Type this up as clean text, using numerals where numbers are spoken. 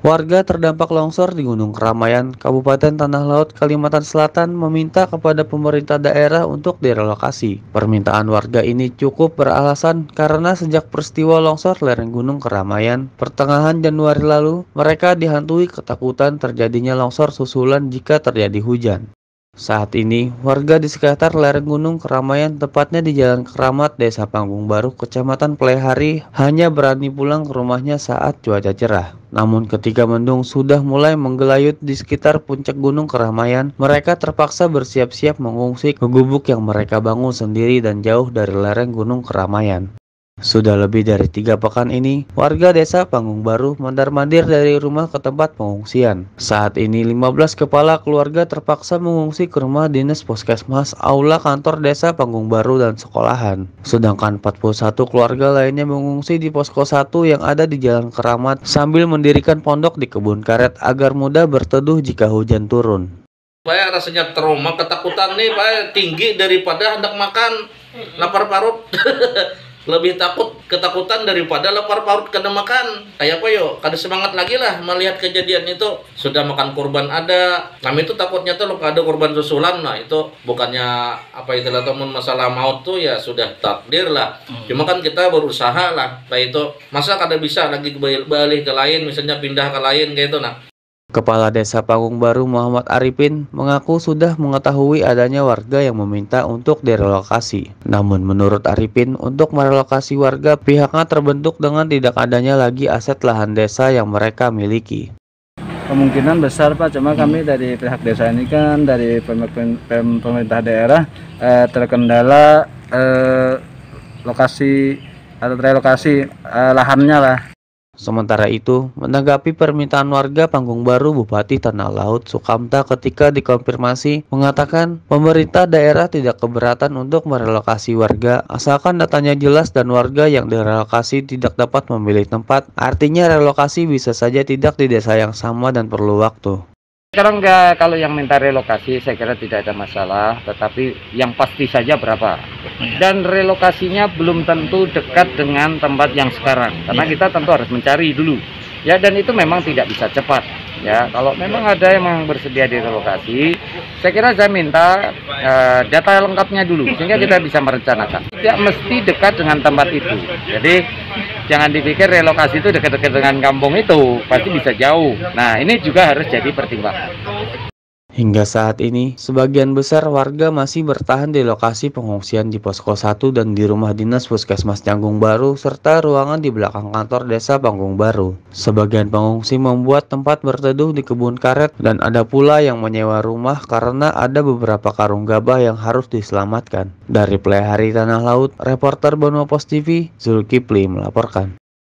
Warga terdampak longsor di Gunung Keramaian, Kabupaten Tanah Laut, Kalimantan Selatan meminta kepada pemerintah daerah untuk direlokasi. Permintaan warga ini cukup beralasan karena sejak peristiwa longsor lereng Gunung Keramaian pertengahan Januari lalu, mereka dihantui ketakutan terjadinya longsor susulan jika terjadi hujan. Saat ini, warga di sekitar lereng Gunung Keramaian, tepatnya di Jalan Keramat, Desa Panggung Baru, Kecamatan Plehari, hanya berani pulang ke rumahnya saat cuaca cerah. Namun ketika mendung sudah mulai menggelayut di sekitar puncak Gunung Keramaian, mereka terpaksa bersiap-siap mengungsi ke gubuk yang mereka bangun sendiri dan jauh dari lereng Gunung Keramaian. Sudah lebih dari 3 pekan ini, warga desa Panggung Baru mondar-mandir dari rumah ke tempat pengungsian. Saat ini 15 kepala keluarga terpaksa mengungsi ke rumah dinas puskesmas, aula kantor desa Panggung Baru dan sekolahan. Sedangkan 41 keluarga lainnya mengungsi di posko 1 yang ada di Jalan Keramat sambil mendirikan pondok di kebun karet agar mudah berteduh jika hujan turun. Saya rasanya trauma, ketakutan nih Pak tinggi daripada hendak makan, lapar parut. Lebih ketakutan daripada lapar parut kada makan. Kayak apa yo? Kada semangat lagi lah melihat kejadian itu. Sudah makan korban ada. Kami itu takutnya tuh kalau ada korban susulan, nah itu bukannya apa itulah teman masalah maut tuh ya sudah takdir lah. Cuma kan kita berusaha lah. Nah itu masa kada bisa lagi balik ke lain, misalnya pindah ke lain kayak itu nah. Kepala Desa Panggung Baru Muhammad Arifin mengaku sudah mengetahui adanya warga yang meminta untuk direlokasi. Namun menurut Arifin, untuk merelokasi warga pihaknya terbentuk dengan tidak adanya lagi aset lahan desa yang mereka miliki. Kemungkinan besar Pak, cuma kami dari pihak desa ini kan dari pemerintah daerah terkendala lokasi atau relokasi lahannya lah. Sementara itu, menanggapi permintaan warga Panggung Baru, Bupati Tanah Laut Sukamta ketika dikonfirmasi mengatakan pemerintah daerah tidak keberatan untuk merelokasi warga asalkan datanya jelas dan warga yang direlokasi tidak dapat memilih tempat. Artinya relokasi bisa saja tidak di desa yang sama dan perlu waktu. Sekarang kalau yang minta relokasi saya kira tidak ada masalah, tetapi yang pasti saja berapa. Dan relokasinya belum tentu dekat dengan tempat yang sekarang, karena kita tentu harus mencari dulu. Ya, dan itu memang tidak bisa cepat. Ya, kalau memang ada yang bersedia direlokasi, saya kira saya minta data lengkapnya dulu, sehingga kita bisa merencanakan. Tidak mesti dekat dengan tempat itu. Jadi jangan dipikir relokasi itu dekat-dekat dengan kampung itu, pasti bisa jauh. Nah, ini juga harus jadi pertimbangan. Hingga saat ini, sebagian besar warga masih bertahan di lokasi pengungsian di Posko 1 dan di rumah dinas Puskesmas Canggung Baru serta ruangan di belakang kantor desa Panggung Baru. Sebagian pengungsi membuat tempat berteduh di kebun karet dan ada pula yang menyewa rumah karena ada beberapa karung gabah yang harus diselamatkan. Dari Plehari Tanah Laut, reporter Bonua Pos TV, Zulkifli melaporkan.